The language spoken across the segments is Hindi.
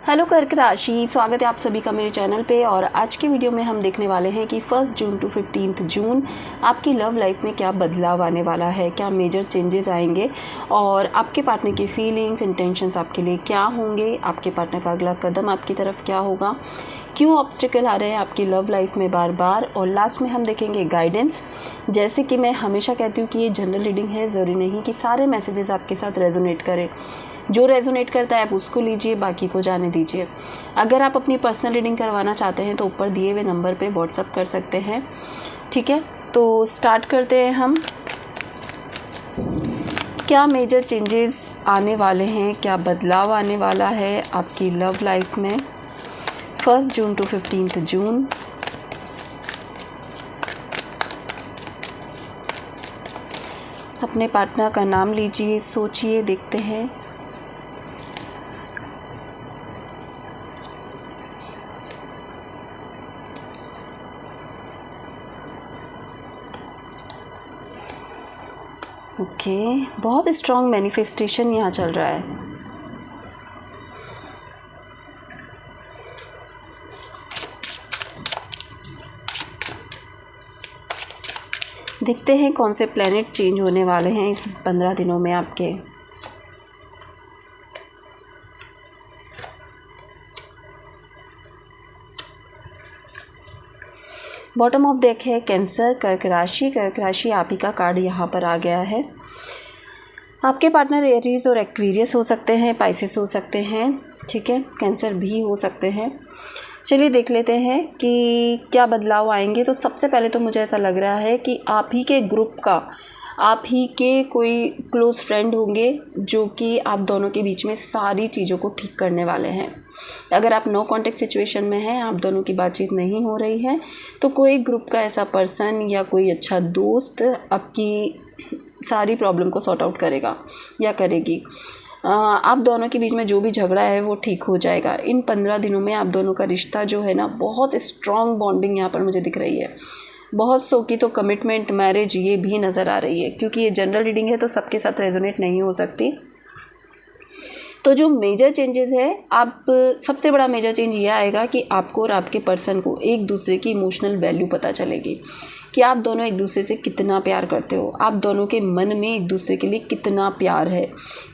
हेलो कर्क राशि, स्वागत है आप सभी का मेरे चैनल पे। और आज के वीडियो में हम देखने वाले हैं कि 1 जून टू 15 जून आपकी लव लाइफ में क्या बदलाव आने वाला है, क्या मेजर चेंजेस आएंगे और आपके पार्टनर की फीलिंग्स इंटेंशंस आपके लिए क्या होंगे, आपके पार्टनर का अगला कदम आपकी तरफ क्या होगा, क्यों ऑब्स्टिकल आ रहे हैं आपकी लव लाइफ में बार बार। और लास्ट में हम देखेंगे गाइडेंस। जैसे कि मैं हमेशा कहती हूँ कि ये जनरल रीडिंग है, ज़रूरी नहीं कि सारे मैसेजेस आपके साथ रेजोनेट करें। जो रेजोनेट करता है आप उसको लीजिए, बाकी को जाने दीजिए। अगर आप अपनी पर्सनल रीडिंग करवाना चाहते हैं तो ऊपर दिए हुए नंबर पे व्हाट्सअप कर सकते हैं, ठीक है। तो स्टार्ट करते हैं हम। क्या मेजर चेंजेस आने वाले हैं, क्या बदलाव आने वाला है आपकी लव लाइफ में 1 जून टू 15 जून। अपने पार्टनर का नाम लीजिए, सोचिए, देखते हैं। ओके, बहुत स्ट्रॉन्ग मैनिफेस्टेशन यहाँ चल रहा है। देखते हैं कौन से प्लैनेट चेंज होने वाले हैं इस 15 दिनों में आपके। बॉटम ऑफ डेक है कैंसर, कर्क राशि। कर्क राशि आप ही का कार्ड यहाँ पर आ गया है। आपके पार्टनर एरीज और एक्वेरियस हो सकते हैं, पाइसेस हो सकते हैं, ठीक है, कैंसर भी हो सकते हैं। चलिए देख लेते हैं कि क्या बदलाव आएंगे। तो सबसे पहले तो मुझे ऐसा लग रहा है कि आप ही के ग्रुप का, आप ही के कोई क्लोज़ फ्रेंड होंगे जो कि आप दोनों के बीच में सारी चीज़ों को ठीक करने वाले हैं। अगर आप नो कांटेक्ट सिचुएशन में हैं, आप दोनों की बातचीत नहीं हो रही है, तो कोई ग्रुप का ऐसा पर्सन या कोई अच्छा दोस्त आपकी सारी प्रॉब्लम को सॉर्ट आउट करेगा या करेगी। आप दोनों के बीच में जो भी झगड़ा है वो ठीक हो जाएगा। इन 15 दिनों में आप दोनों का रिश्ता जो है ना, बहुत स्ट्रॉन्ग बॉन्डिंग यहाँ पर मुझे दिख रही है। बहुत सौ की तो कमिटमेंट, मैरिज ये भी नज़र आ रही है। क्योंकि ये जनरल रीडिंग है तो सबके साथ रेजोनेट नहीं हो सकती। तो जो मेजर चेंजेस है, आप सबसे बड़ा मेजर चेंज ये आएगा कि आपको और आपके पर्सन को एक दूसरे की इमोशनल वैल्यू पता चलेगी कि आप दोनों एक दूसरे से कितना प्यार करते हो, आप दोनों के मन में एक दूसरे के लिए कितना प्यार है,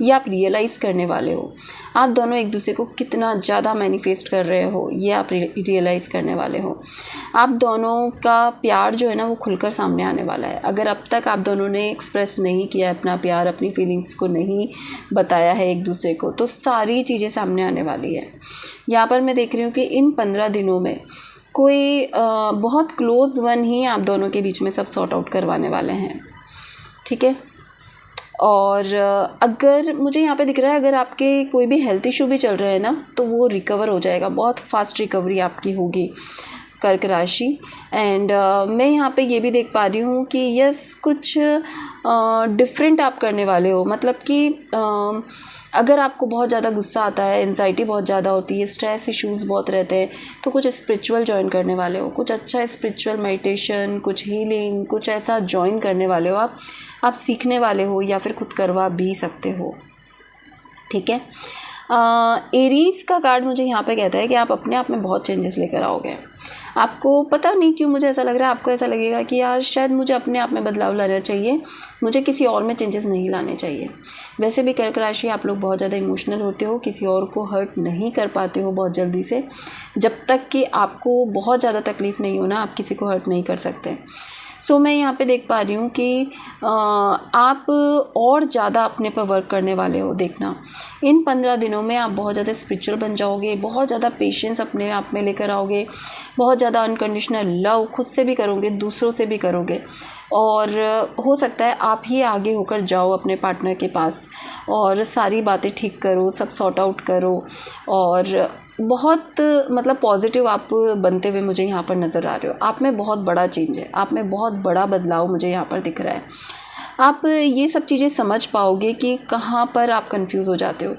ये आप रियलाइज़ करने वाले हो। आप दोनों एक दूसरे को कितना ज़्यादा मैनिफेस्ट कर रहे हो, ये आप रियलाइज़ करने वाले हो। आप दोनों का प्यार जो है ना वो खुलकर सामने आने वाला है। अगर अब तक आप दोनों ने एक्सप्रेस नहीं किया अपना प्यार, अपनी फीलिंग्स को नहीं बताया है एक दूसरे को, तो सारी चीज़ें सामने आने वाली है। यहाँ पर मैं देख रही हूँ कि इन 15 दिनों में कोई बहुत क्लोज़ वन ही आप दोनों के बीच में सब सॉर्ट आउट करवाने वाले हैं, ठीक है। और अगर मुझे यहाँ पे दिख रहा है, अगर आपके कोई भी हेल्थ इशू भी चल रहा है ना, तो वो रिकवर हो जाएगा, बहुत फास्ट रिकवरी आपकी होगी कर्क राशि। एंड मैं यहाँ पे ये भी देख पा रही हूँ कि यस, कुछ डिफरेंट आप करने वाले हो। मतलब कि अगर आपको बहुत ज़्यादा गुस्सा आता है, एंजाइटी बहुत ज़्यादा होती है, स्ट्रेस इश्यूज़ बहुत रहते हैं, तो कुछ स्पिरिचुअल ज्वाइन करने वाले हो, कुछ अच्छा स्पिरिचुअल मेडिटेशन, कुछ हीलिंग, कुछ ऐसा ज्वाइन करने वाले हो। आप सीखने वाले हो या फिर खुद करवा भी सकते हो, ठीक है। एरीज का कार्ड मुझे यहाँ पे कहता है कि आप अपने आप में बहुत चेंजेस लेकर आओगे। आपको पता नहीं क्यों मुझे ऐसा लग रहा है, आपको ऐसा लगेगा कि यार शायद मुझे अपने आप में बदलाव लाना चाहिए, मुझे किसी और में चेंजेस नहीं लाने चाहिए। वैसे भी कर्क राशि आप लोग बहुत ज़्यादा इमोशनल होते हो, किसी और को हर्ट नहीं कर पाते हो बहुत जल्दी से। जब तक कि आपको बहुत ज़्यादा तकलीफ़ नहीं हो ना, आप किसी को हर्ट नहीं कर सकते। सो मैं यहाँ पे देख पा रही हूँ कि आप और ज़्यादा अपने पर वर्क करने वाले हो। देखना, इन 15 दिनों में आप बहुत ज़्यादा स्पिरिचुअल बन जाओगे, बहुत ज़्यादा पेशेंस अपने आप में लेकर आओगे, बहुत ज़्यादा अनकंडीशनल लव खुद से भी करोगे, दूसरों से भी करोगे। और हो सकता है आप ही आगे होकर जाओ अपने पार्टनर के पास और सारी बातें ठीक करो, सब सॉर्ट आउट करो। और बहुत मतलब पॉजिटिव आप बनते हुए मुझे यहाँ पर नज़र आ रहे हो। आप में बहुत बड़ा चेंज है, आप में बहुत बड़ा बदलाव मुझे यहाँ पर दिख रहा है। आप ये सब चीज़ें समझ पाओगे कि कहाँ पर आप कंफ्यूज हो जाते हो,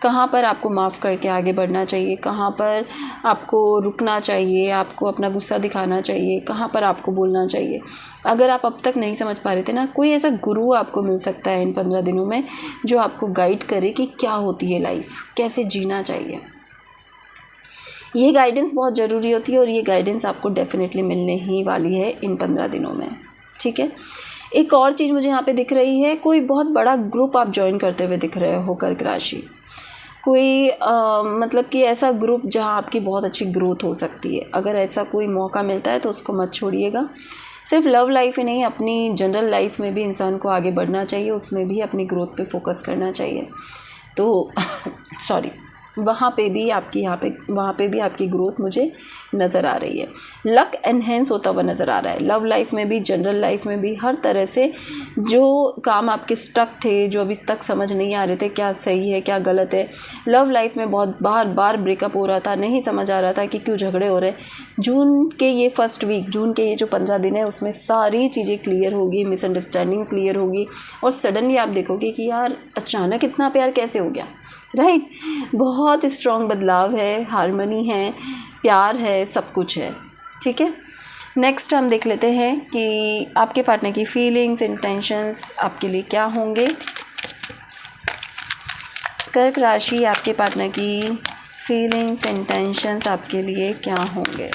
कहाँ पर आपको माफ़ करके आगे बढ़ना चाहिए, कहाँ पर आपको रुकना चाहिए, आपको अपना गुस्सा दिखाना चाहिए, कहाँ पर आपको बोलना चाहिए। अगर आप अब तक नहीं समझ पा रहे थे ना, कोई ऐसा गुरु आपको मिल सकता है इन 15 दिनों में जो आपको गाइड करे कि क्या होती है लाइफ, कैसे जीना चाहिए। ये गाइडेंस बहुत ज़रूरी होती है और ये गाइडेंस आपको डेफिनेटली मिलने ही वाली है इन 15 दिनों में, ठीक है। एक और चीज़ मुझे यहाँ पे दिख रही है, कोई बहुत बड़ा ग्रुप आप ज्वाइन करते हुए दिख रहे हो कर्क राशि। कोई मतलब कि ऐसा ग्रुप जहाँ आपकी बहुत अच्छी ग्रोथ हो सकती है। अगर ऐसा कोई मौका मिलता है तो उसको मत छोड़िएगा। सिर्फ लव लाइफ ही नहीं, अपनी जनरल लाइफ में भी इंसान को आगे बढ़ना चाहिए, उसमें भी अपनी ग्रोथ पे फोकस करना चाहिए। तो सॉरी, वहाँ पे भी आपकी ग्रोथ मुझे नज़र आ रही है। लक एनहेंस होता हुआ नज़र आ रहा है, लव लाइफ में भी, जनरल लाइफ में भी, हर तरह से। जो काम आपके स्टक थे, जो अभी तक समझ नहीं आ रहे थे क्या सही है क्या गलत है, लव लाइफ में बहुत बार ब्रेकअप हो रहा था, नहीं समझ आ रहा था कि क्यों झगड़े हो रहे हैं, जून के ये फर्स्ट वीक, जून के ये जो 15 दिन है उसमें सारी चीज़ें क्लियर होगी, मिसअंडरस्टैंडिंग क्लियर होगी और सडनली आप देखोगे कि यार अचानक इतना प्यार कैसे हो गया, राइट। बहुत स्ट्रॉन्ग बदलाव है, हार्मनी है, प्यार है, सब कुछ है, ठीक है। नेक्स्ट हम देख लेते हैं कि आपके पार्टनर की फीलिंग्स, इंटेंशंस आपके लिए क्या होंगे। कर्क राशि, आपके पार्टनर की फीलिंग्स, इंटेंशंस आपके लिए क्या होंगे।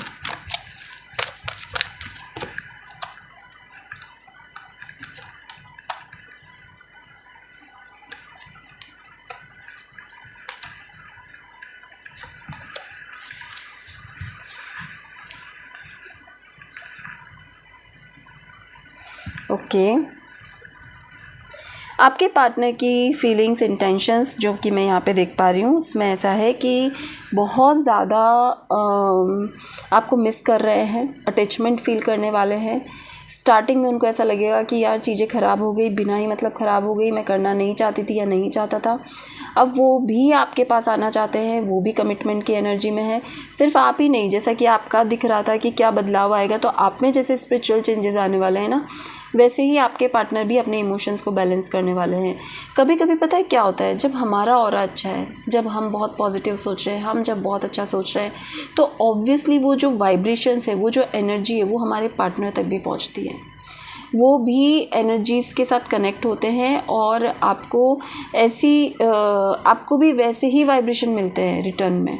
ओके, आपके पार्टनर की फीलिंग्स, इंटेंशंस जो कि मैं यहाँ पे देख पा रही हूँ, उसमें ऐसा है कि बहुत ज़्यादा आपको मिस कर रहे हैं, अटैचमेंट फील करने वाले हैं। स्टार्टिंग में उनको ऐसा लगेगा कि यार चीज़ें ख़राब हो गई, बिना ही मतलब ख़राब हो गई, मैं करना नहीं चाहती थी या नहीं चाहता था। अब वो भी आपके पास आना चाहते हैं, वो भी कमिटमेंट की एनर्जी में है। सिर्फ आप ही नहीं, जैसा कि आपका दिख रहा था कि क्या बदलाव आएगा, तो आप में जैसे स्पिरिचुअल चेंजेस आने वाले हैं ना, वैसे ही आपके पार्टनर भी अपने इमोशंस को बैलेंस करने वाले हैं। कभी कभी पता है क्या होता है, जब हमारा ऑरा अच्छा है, जब हम बहुत पॉजिटिव सोच रहे हैं, हम जब बहुत अच्छा सोच रहे हैं, तो ऑब्वियसली वो जो वाइब्रेशंस है, वो जो एनर्जी है, वो हमारे पार्टनर तक भी पहुंचती है। वो भी एनर्जीज़ के साथ कनेक्ट होते हैं और आपको भी वैसे ही वाइब्रेशन मिलते हैं रिटर्न में।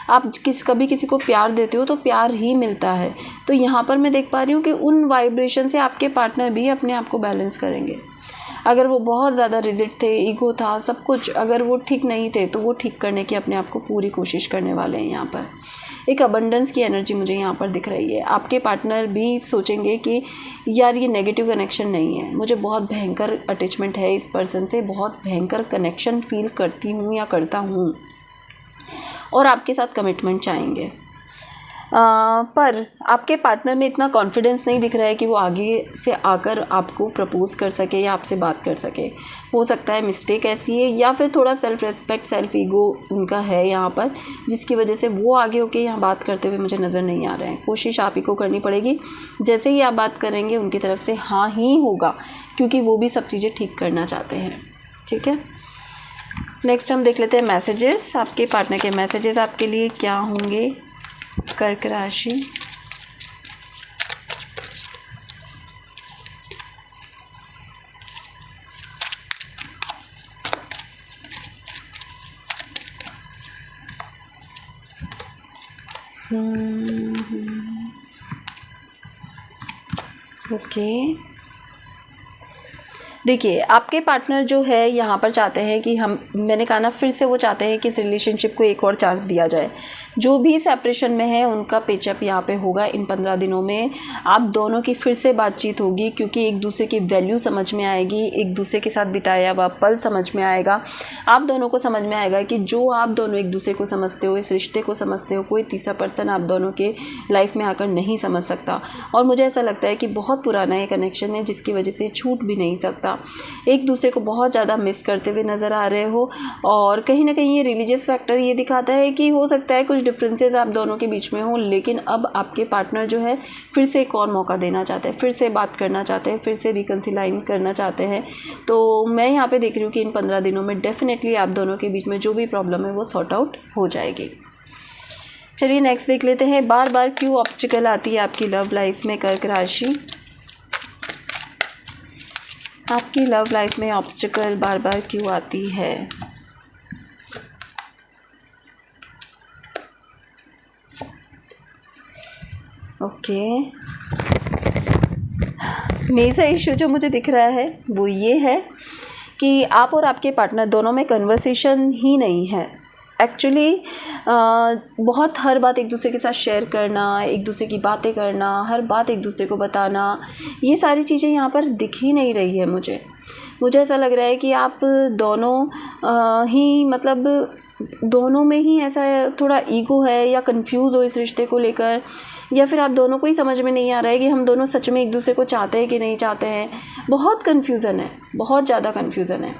आप कभी किसी को प्यार देते हो तो प्यार ही मिलता है। तो यहाँ पर मैं देख पा रही हूँ कि उन वाइब्रेशन से आपके पार्टनर भी अपने आप को बैलेंस करेंगे। अगर वो बहुत ज़्यादा रिजिड थे, ईगो था, सब कुछ, अगर वो ठीक नहीं थे तो वो ठीक करने की अपने आप को पूरी कोशिश करने वाले हैं। यहाँ पर एक अबंडेंस की एनर्जी मुझे यहाँ पर दिख रही है। आपके पार्टनर भी सोचेंगे कि यार ये नेगेटिव कनेक्शन नहीं है, मुझे बहुत भयंकर अटैचमेंट है इस पर्सन से, बहुत भयंकर कनेक्शन फील करती हूँ या करता हूँ, और आपके साथ कमिटमेंट चाहेंगे। पर आपके पार्टनर में इतना कॉन्फिडेंस नहीं दिख रहा है कि वो आगे से आकर आपको प्रपोज कर सके या आपसे बात कर सके। हो सकता है मिस्टेक ऐसी है या फिर थोड़ा सेल्फ रिस्पेक्ट, सेल्फ ईगो उनका है यहाँ पर, जिसकी वजह से वो आगे होके यहाँ बात करते हुए मुझे नज़र नहीं आ रहे हैं। कोशिश आप ही को करनी पड़ेगी। जैसे ही आप बात करेंगे उनकी तरफ से हाँ ही होगा, क्योंकि वो भी सब चीज़ें ठीक करना चाहते हैं, ठीक है। नेक्स्ट हम देख लेते हैं मैसेजेस। आपके पार्टनर के मैसेजेस आपके लिए क्या होंगे कर्क राशि। ओके, देखिए आपके पार्टनर जो है यहाँ पर चाहते हैं कि मैंने कहा ना, फिर से वो चाहते हैं कि इस रिलेशनशिप को एक और चांस दिया जाए। जो भी सेपरेशन में है उनका पेचअप यहाँ पे होगा। इन 15 दिनों में आप दोनों की फिर से बातचीत होगी, क्योंकि एक दूसरे की वैल्यू समझ में आएगी, एक दूसरे के साथ बिताया हुआ पल समझ में आएगा। आप दोनों को समझ में आएगा कि जो आप दोनों एक दूसरे को समझते हो, इस रिश्ते को समझते हो, कोई तीसरा पर्सन आप दोनों के लाइफ में आकर नहीं समझ सकता। और मुझे ऐसा लगता है कि बहुत पुराना ये कनेक्शन है, जिसकी वजह से छूट भी नहीं सकता। एक दूसरे को बहुत ज़्यादा मिस करते हुए नज़र आ रहे हो, और कहीं ना कहीं ये रिलीजियस फैक्टर ये दिखाता है कि हो सकता है कुछ डिफरेंसेस आप दोनों के बीच में हो, लेकिन अब आपके पार्टनर जो है फिर से एक और मौका देना चाहते हैं, फिर से बात करना चाहते हैं, फिर से रिकन्सिलाइन करना चाहते हैं। तो मैं यहाँ पे देख रही हूँ कि इन 15 दिनों में डेफिनेटली आप दोनों के बीच में जो भी प्रॉब्लम है वो सॉर्ट आउट हो जाएगी। चलिए नेक्स्ट देख लेते हैं, बार बार क्यों ऑब्स्टिकल आती है आपकी लव लाइफ में कर्क राशि। आपकी लव लाइफ में ऑब्स्टिकल बार बार क्यों आती है। ओके, मेजर इशू जो मुझे दिख रहा है वो ये है कि आप और आपके पार्टनर दोनों में कन्वर्सेशन ही नहीं है। एक्चुअली बहुत हर बात एक दूसरे के साथ शेयर करना, एक दूसरे की बातें करना, हर बात एक दूसरे को बताना, ये सारी चीज़ें यहाँ पर दिख ही नहीं रही है मुझे ऐसा लग रहा है कि आप दोनों ही मतलब दोनों में ही ऐसा थोड़ा ईगो है या कंफ्यूज हो इस रिश्ते को लेकर, या फिर आप दोनों को ही समझ में नहीं आ रहा है कि हम दोनों सच में एक दूसरे को चाहते हैं कि नहीं चाहते हैं। बहुत कन्फ्यूज़न है, बहुत ज़्यादा कन्फ्यूज़न है।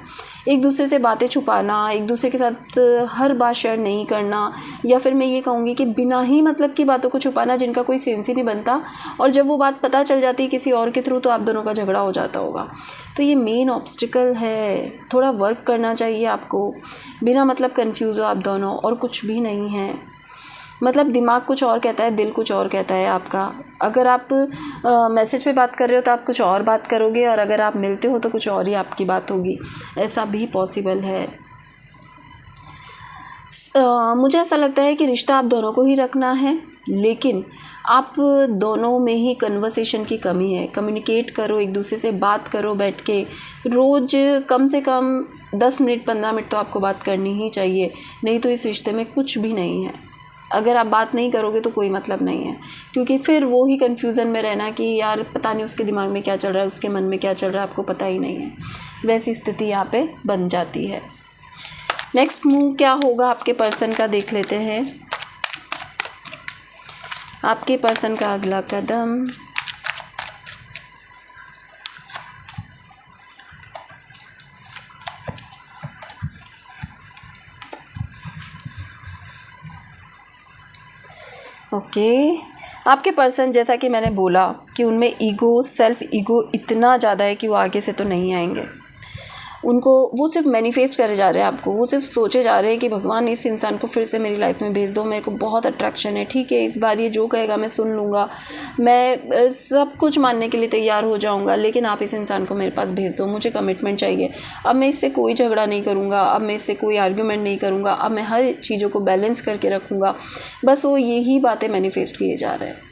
एक दूसरे से बातें छुपाना, एक दूसरे के साथ हर बात शेयर नहीं करना, या फिर मैं ये कहूँगी कि बिना ही मतलब की बातों को छुपाना जिनका कोई सेंस ही नहीं बनता, और जब वो बात पता चल जाती है किसी और के थ्रू तो आप दोनों का झगड़ा हो जाता होगा। तो ये मेन ऑब्स्टिकल है, थोड़ा वर्क करना चाहिए आपको। बिना मतलब कन्फ्यूज़ हो आप दोनों, और कुछ भी नहीं है। मतलब दिमाग कुछ और कहता है, दिल कुछ और कहता है आपका। अगर आप मैसेज पे बात कर रहे हो तो आप कुछ और बात करोगे, और अगर आप मिलते हो तो कुछ और ही आपकी बात होगी। ऐसा भी पॉसिबल है। मुझे ऐसा लगता है कि रिश्ता आप दोनों को ही रखना है, लेकिन आप दोनों में ही कन्वर्सेशन की कमी है। कम्युनिकेट करो, एक दूसरे से बात करो, बैठ के रोज़ कम से कम 10 मिनट 15 मिनट तो आपको बात करनी ही चाहिए, नहीं तो इस रिश्ते में कुछ भी नहीं है। अगर आप बात नहीं करोगे तो कोई मतलब नहीं है, क्योंकि फिर वो ही कन्फ्यूज़न में रहना कि यार पता नहीं उसके दिमाग में क्या चल रहा है, उसके मन में क्या चल रहा है, आपको पता ही नहीं है। वैसी स्थिति यहाँ पे बन जाती है। नेक्स्ट मूव क्या होगा आपके पर्सन का, देख लेते हैं। आपके पर्सन का अगला कदम, ओके, आपके पर्सन जैसा कि मैंने बोला कि उनमें ईगो, सेल्फ ईगो इतना ज़्यादा है कि वो आगे से तो नहीं आएंगे। उनको वो सिर्फ मैनिफेस्ट करे जा रहे हैं आपको, वो सिर्फ सोचे जा रहे हैं कि भगवान इस इंसान को फिर से मेरी लाइफ में भेज दो, मेरे को बहुत अट्रैक्शन है, ठीक है इस बार ये जो कहेगा मैं सुन लूँगा, मैं सब कुछ मानने के लिए तैयार हो जाऊँगा, लेकिन आप इस इंसान को मेरे पास भेज दो, मुझे कमिटमेंट चाहिए। अब मैं इससे कोई झगड़ा नहीं करूँगा, अब मैं इससे कोई आर्ग्यूमेंट नहीं करूँगा, अब मैं हर चीज़ों को बैलेंस करके रखूँगा। बस वो यही बातें मैनिफेस्ट किए जा रहे हैं।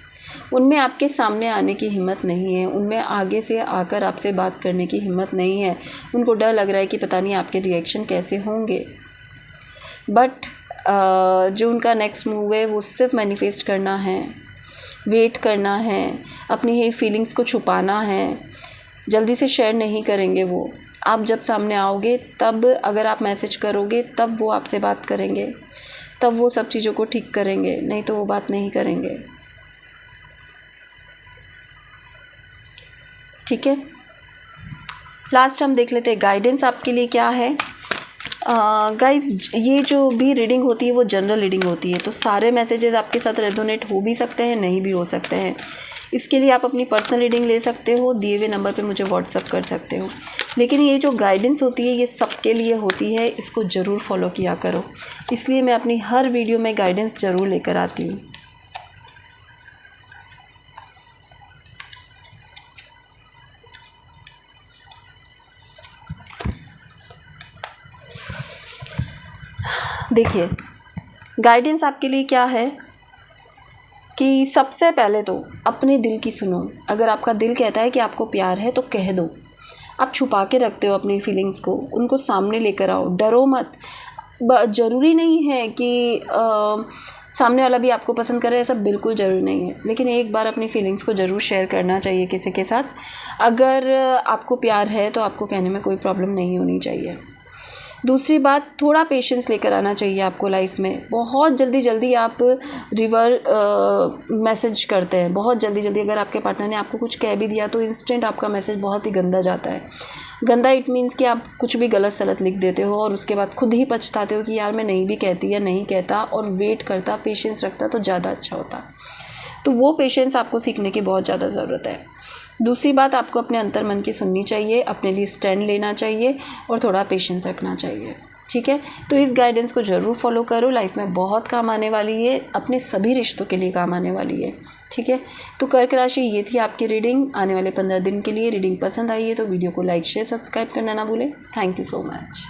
उनमें आपके सामने आने की हिम्मत नहीं है, उनमें आगे से आकर आपसे बात करने की हिम्मत नहीं है। उनको डर लग रहा है कि पता नहीं आपके रिएक्शन कैसे होंगे। बट जो उनका नेक्स्ट मूव है वो सिर्फ मैनिफेस्ट करना है, वेट करना है, अपनी ही फीलिंग्स को छुपाना है, जल्दी से शेयर नहीं करेंगे वो। आप जब सामने आओगे तब अगर आप मैसेज करोगे तब वो आपसे बात करेंगे, तब वो सब चीज़ों को ठीक करेंगे, नहीं तो वो बात नहीं करेंगे। ठीक है, लास्ट हम देख लेते हैं गाइडेंस आपके लिए क्या है। गाइस, ये जो भी रीडिंग होती है वो जनरल रीडिंग होती है, तो सारे मैसेजेस आपके साथ रेजोनेट हो भी सकते हैं, नहीं भी हो सकते हैं। इसके लिए आप अपनी पर्सनल रीडिंग ले सकते हो, दिए हुए नंबर पे मुझे व्हाट्सअप कर सकते हो। लेकिन ये जो गाइडेंस होती है ये सबके लिए होती है, इसको ज़रूर फॉलो किया करो। इसलिए मैं अपनी हर वीडियो में गाइडेंस ज़रूर लेकर आती हूँ। देखिए, गाइडेंस आपके लिए क्या है कि सबसे पहले तो अपने दिल की सुनो। अगर आपका दिल कहता है कि आपको प्यार है तो कह दो। आप छुपा के रखते हो अपनी फीलिंग्स को, उनको सामने लेकर आओ, डरो मत। ज़रूरी नहीं है कि सामने वाला भी आपको पसंद करे, ऐसा बिल्कुल ज़रूरी नहीं है, लेकिन एक बार अपनी फीलिंग्स को ज़रूर शेयर करना चाहिए किसी के साथ। अगर आपको प्यार है तो आपको कहने में कोई प्रॉब्लम नहीं होनी चाहिए। दूसरी बात, थोड़ा पेशेंस लेकर आना चाहिए आपको लाइफ में। बहुत जल्दी आप मैसेज करते हैं, बहुत जल्दी। अगर आपके पार्टनर ने आपको कुछ कह भी दिया तो इंस्टेंट आपका मैसेज बहुत ही गंदा जाता है। गंदा इट मीन्स कि आप कुछ भी गलत सलत लिख देते हो और उसके बाद खुद ही पछताते हो कि यार मैं नहीं भी कहती या नहीं कहता, और वेट करता, पेशेंस रखता तो ज़्यादा अच्छा होता। तो वो पेशेंस आपको सीखने की बहुत ज़्यादा ज़रूरत है। दूसरी बात, आपको अपने अंतर मन की सुननी चाहिए, अपने लिए स्टैंड लेना चाहिए और थोड़ा पेशेंस रखना चाहिए। ठीक है, तो इस गाइडेंस को ज़रूर फॉलो करो, लाइफ में बहुत काम आने वाली है, अपने सभी रिश्तों के लिए काम आने वाली है। ठीक है, तो कर्क राशि, ये थी आपकी रीडिंग आने वाले 15 दिन के लिए। रीडिंग पसंद आई है तो वीडियो को लाइक शेयर सब्सक्राइब करना ना भूलें। Thank you so much.